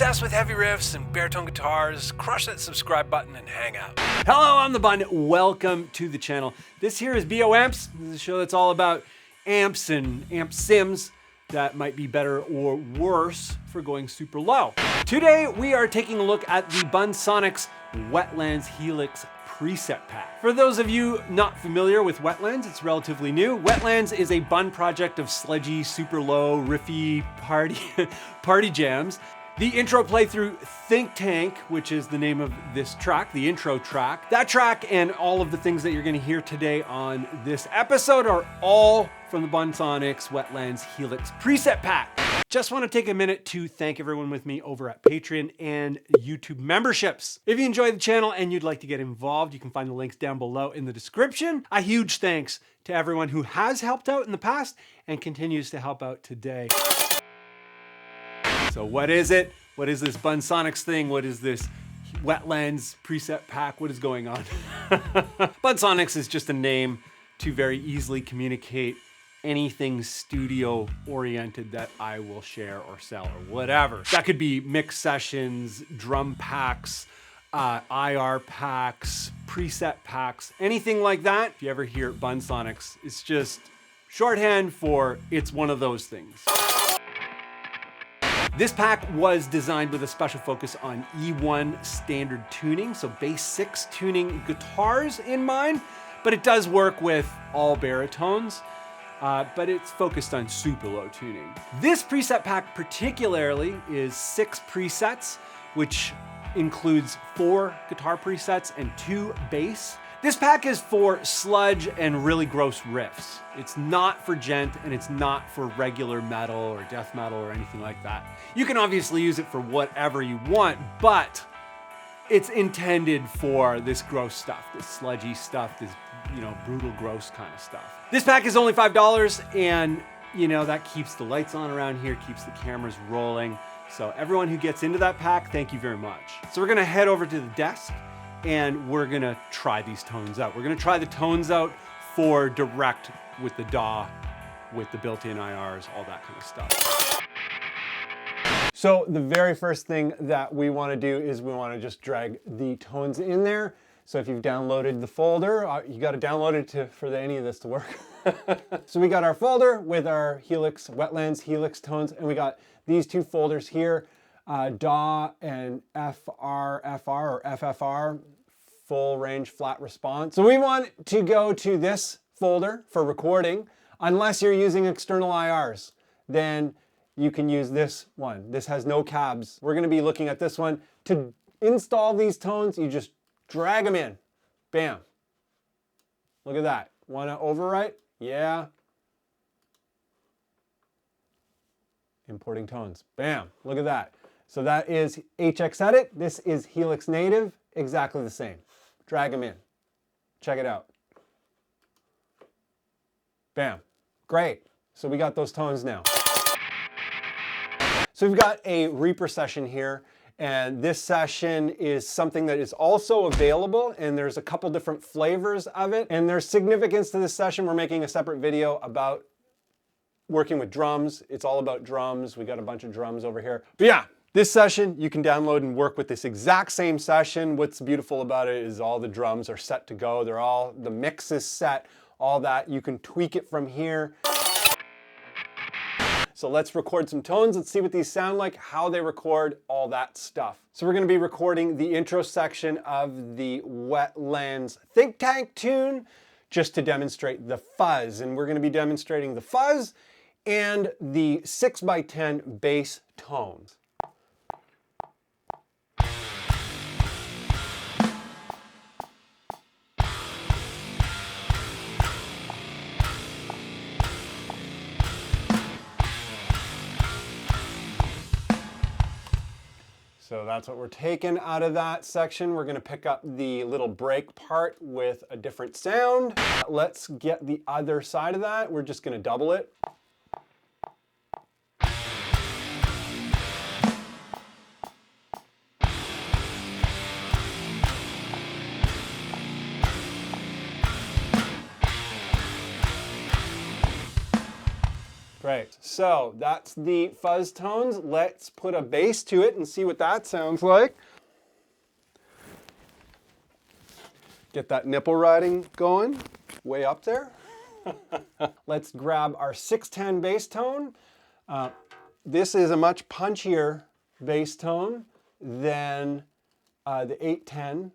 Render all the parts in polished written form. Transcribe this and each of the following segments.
obsessed with heavy riffs and baritone guitars, crush that subscribe button and hang out. Hello, I'm the Bun. Welcome to the channel. This here is BO Amps. This is a show that's all about amps and amp sims that might be better or worse for going super low. Today, we are taking a look at the Bunnsonics Wetlands HELIX preset pack. For those of you not familiar with Wetlands, it's relatively new. Wetlands is a Bun project of sludgy, super low, riffy party jams. The intro playthrough Think Tank, which is the name of this track, the intro track. That track and all of the things that you're gonna hear today on this episode are all from the Bunnsonics Wetlands HELIX preset pack. Just want to take a minute to thank everyone with me over at Patreon and YouTube memberships. If you enjoy the channel and you'd like to get involved, you can find the links down below in the description. A huge thanks to everyone who has helped out in the past and continues to help out today. So what is it? What is this Bunnsonics thing? What is this Wetlands preset pack? What is going on? Bunnsonics is just a name to very easily communicate anything studio oriented that I will share or sell or whatever. That could be mix sessions, drum packs, IR packs, preset packs, anything like that. If you ever hear Bunnsonics, it's just shorthand for it's one of those things. This pack was designed with a special focus on E1 standard tuning, so bass 6 tuning guitars in mind, but it does work with all baritones. But it's focused on super low tuning. This preset pack particularly is 6 presets, which includes 4 guitar presets and 2 bass. This pack is for sludge and really gross riffs. It's not for gent and it's not for regular metal or death metal or anything like that. You can obviously use it for whatever you want, but it's intended for this gross stuff, this sludgy stuff, this, brutal, gross kind of stuff. This pack is only $5 and, that keeps the lights on around here, keeps the cameras rolling. So everyone who gets into that pack, thank you very much. So we're gonna head over to the desk and we're gonna try these tones out. We're gonna try the tones out for direct with the DAW, with the built-in IRs, all that kind of stuff. So the very first thing that we want to do is we want to just drag the tones in there. So if you've downloaded the folder, you got to download it for any of this to work. So we got our folder with our HELIX, Wetlands HELIX tones, and we got these 2 folders here, DAW and FFR, full range flat response. So we want to go to this folder for recording, unless you're using external IRs, then you can use this one. This has no cabs. We're gonna be looking at this one. To install these tones, you just drag them in. Bam. Look at that. Wanna overwrite? Yeah. Importing tones. Bam. Look at that. So that is HX Edit. This is HELIX Native. Exactly the same. Drag them in. Check it out. Bam. Great. So we got those tones now. So we've got a Reaper session here, and this session is something that is also available, and there's a couple different flavors of it, and there's significance to this session. We're making a separate video about working with drums. It's all about drums. We got a bunch of drums over here. But yeah, this session you can download and work with this exact same session. What's beautiful about it is all the drums are set to go. The mix is set, all that. You can tweak it from here. So let's record some tones. Let's see what these sound like, how they record, all that stuff. So we're gonna be recording the intro section of the Wetlands Think Tank tune just to demonstrate the fuzz. And we're gonna be demonstrating the fuzz and the 6x10 bass tones. So that's what we're taking out of that section. We're gonna pick up the little break part with a different sound. Let's get the other side of that. We're just gonna double it. Great. So that's the fuzz tones. Let's put a bass to it and see what that sounds like. Get that nipple riding going way up there. Let's grab our 610 bass tone. This is a much punchier bass tone than the 810.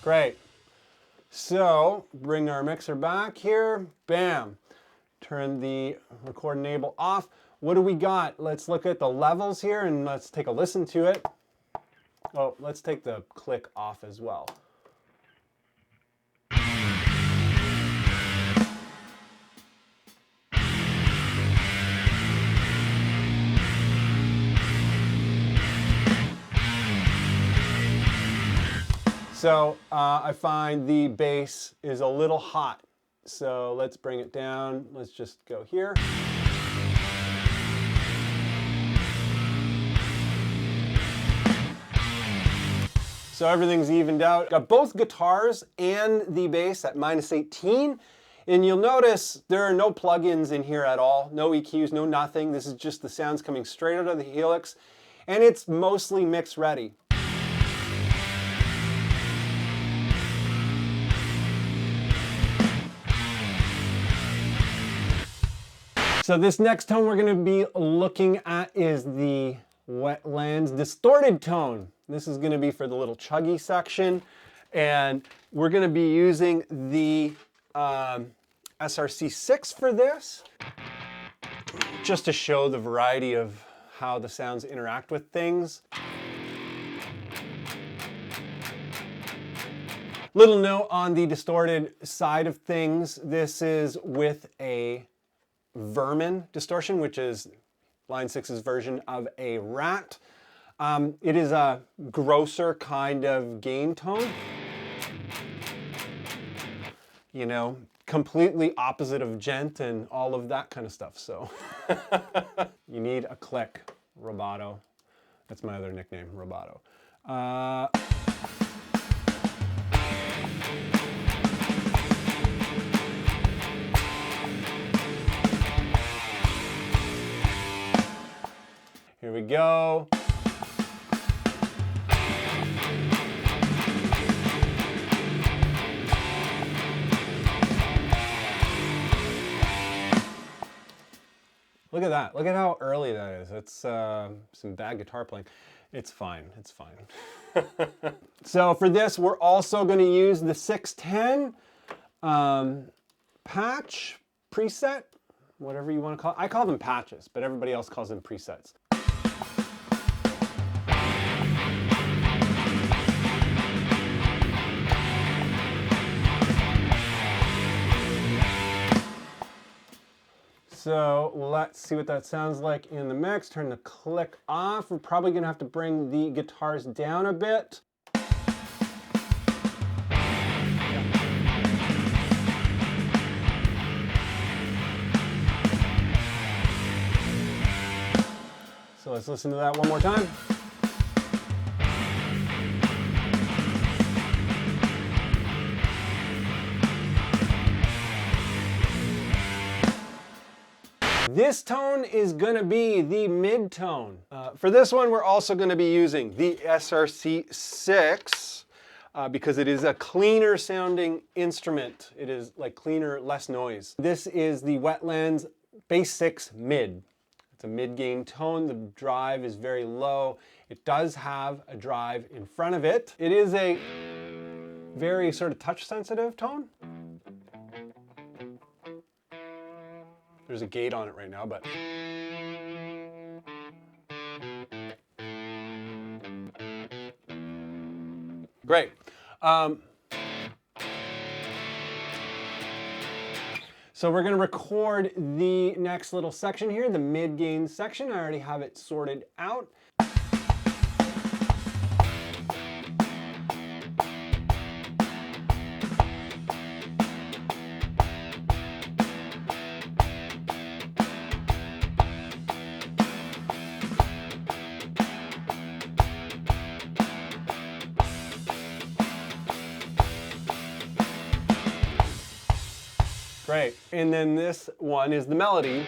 Great. So bring our mixer back here. Bam. Turn the record enable off. What do we got? Let's look at the levels here and let's take a listen to it. Oh, let's take the click off as well. So I find the bass is a little hot. So let's bring it down. Let's just go here. So everything's evened out. Got both guitars and the bass at -18. And you'll notice there are no plugins in here at all. No EQs, no nothing. This is just the sounds coming straight out of the Helix. And it's mostly mix ready. So this next tone we're going to be looking at is the Wetlands distorted tone. This is going to be for the little chuggy section, and we're going to be using the SRC6 for this, just to show the variety of how the sounds interact with things. Little note on the distorted side of things, this is with a Vermin distortion, which is Line 6's version of a rat. It is a grosser kind of gain tone. You know, completely opposite of gent and all of that kind of stuff. So you need a click, Roboto. That's my other nickname, Roboto. Here we go. Look at that. Look at how early that is. It's some bad guitar playing. It's fine. It's fine. So for this, we're also going to use the 610 patch preset, whatever you want to call it. I call them patches, but everybody else calls them presets. So let's see what that sounds like in the mix. Turn the click off. We're probably gonna have to bring the guitars down a bit. So let's listen to that one more time. This tone is going to be the mid tone. For this one, we're also going to be using the SRC6 because it is a cleaner sounding instrument. It is like cleaner, less noise. This is the Wetlands Bass 6 Mid. It's a mid-gain tone. The drive is very low. It does have a drive in front of it. It is a very sort of touch-sensitive tone. There's a gate on it right now, but... Great. So we're going to record the next little section here, the mid-gain section. I already have it sorted out. Great. And then this one is the melody.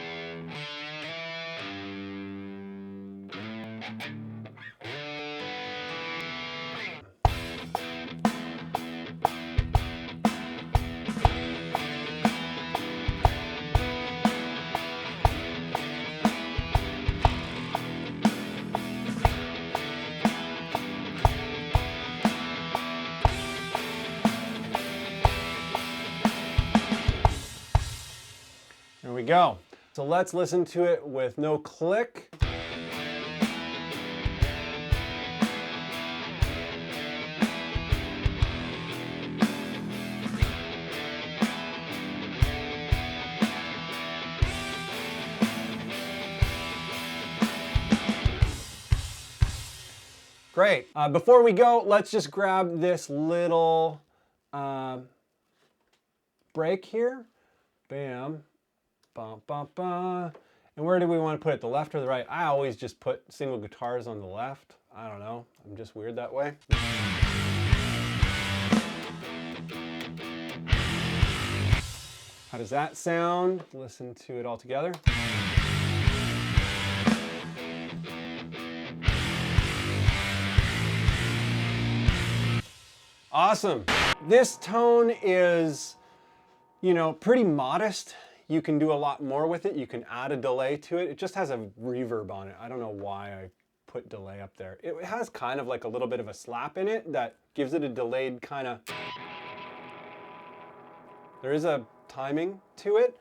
There we go. So let's listen to it with no click. Great. Before we go, let's just grab this little break here. Bam. Bum, bum, bum. And where do we want to put it, the left or the right? I always just put single guitars on the left. I don't know, I'm just weird that way. How does that sound? Listen to it all together. Awesome. This tone is, you know, pretty modest. You can do a lot more with it. You can add a delay to it. It just has a reverb on it. I don't know why I put delay up there. It has kind of like a little bit of a slap in it that gives it a delayed kind of... There is a timing to it.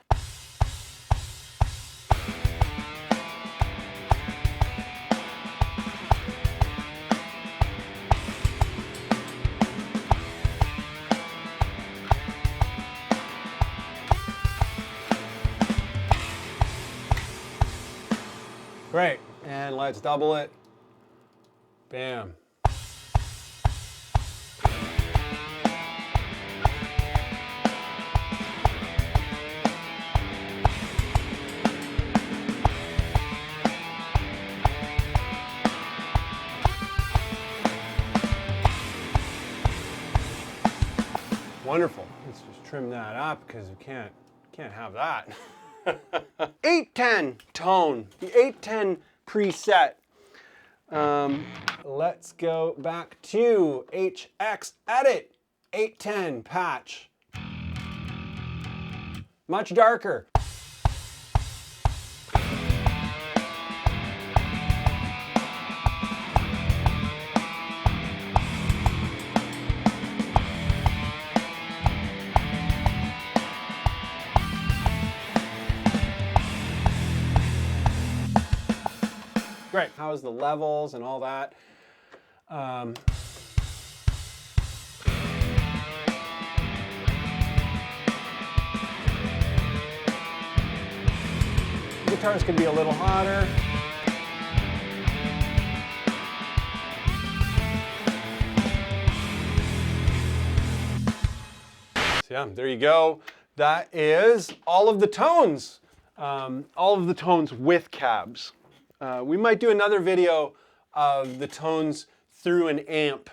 Great, and let's double it. Bam. Wonderful. Let's just trim that up because we can't have that. 810 tone, the 810 preset. Let's go back to HX Edit, 810 patch. Much darker. Great. How's the levels and all that? Guitars could be a little hotter. So yeah, there you go. That is all of the tones. All of the tones with cabs. We might do another video of the tones through an amp.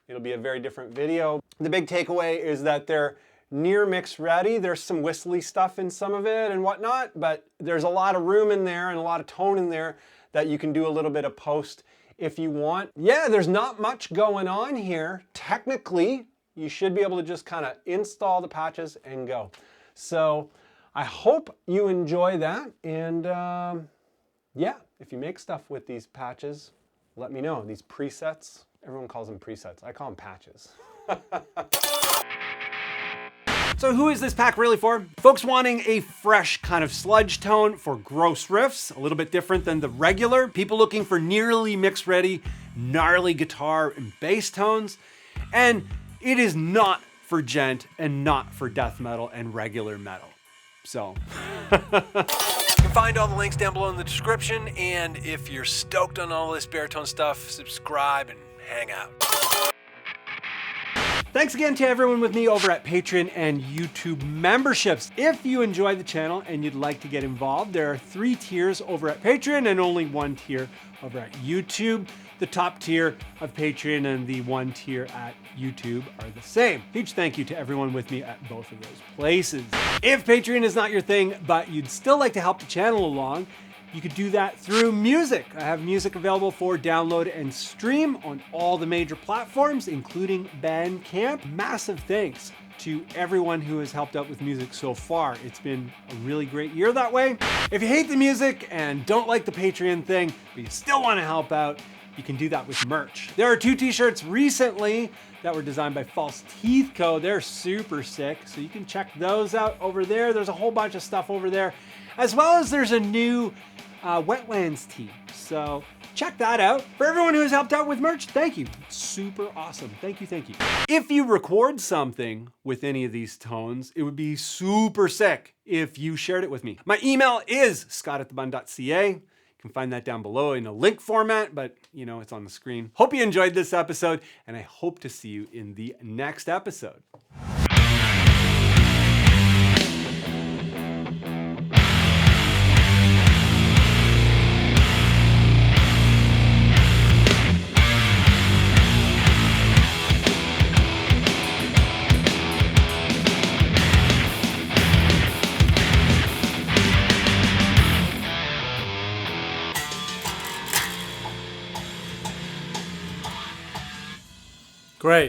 It'll be a very different video. The big takeaway is that they're near mix ready. There's some whistly stuff in some of it and whatnot, but there's a lot of room in there and a lot of tone in there that you can do a little bit of post if you want. Yeah, there's not much going on here. Technically, you should be able to just kind of install the patches and go. So I hope you enjoy that. And yeah, if you make stuff with these patches, let me know. These presets, everyone calls them presets. I call them patches. So who is this pack really for? Folks wanting a fresh kind of sludge tone for gross riffs, a little bit different than the regular. People looking for nearly mix ready, gnarly guitar and bass tones. And it is not for gent and not for death metal and regular metal. So you can find all the links down below in the description, and if you're stoked on all this baritone stuff, subscribe and hang out. Thanks again to everyone with me over at Patreon and YouTube memberships. If you enjoyed the channel and you'd like to get involved, there are 3 tiers over at Patreon and only 1 tier over at YouTube. The top tier of Patreon and the 1 tier at YouTube are the same. Huge thank you to everyone with me at both of those places. If Patreon is not your thing, but you'd still like to help the channel along, you could do that through music. I have music available for download and stream on all the major platforms, including Bandcamp. Massive thanks to everyone who has helped out with music so far. It's been a really great year that way. If you hate the music and don't like the Patreon thing, but you still want to help out, you can do that with merch. There are 2 t-shirts recently that were designed by False Teeth Co. They're super sick, so you can check those out over there. There's a whole bunch of stuff over there, as well as there's a new Wetlands tee. So check that out. For everyone who has helped out with merch, thank you. It's super awesome. Thank you, thank you. If you record something with any of these tones, it would be super sick if you shared it with me. My email is scott@thebun.ca. You can find that down below in a link format, but you know, it's on the screen. Hope you enjoyed this episode, and I hope to see you in the next episode. Great.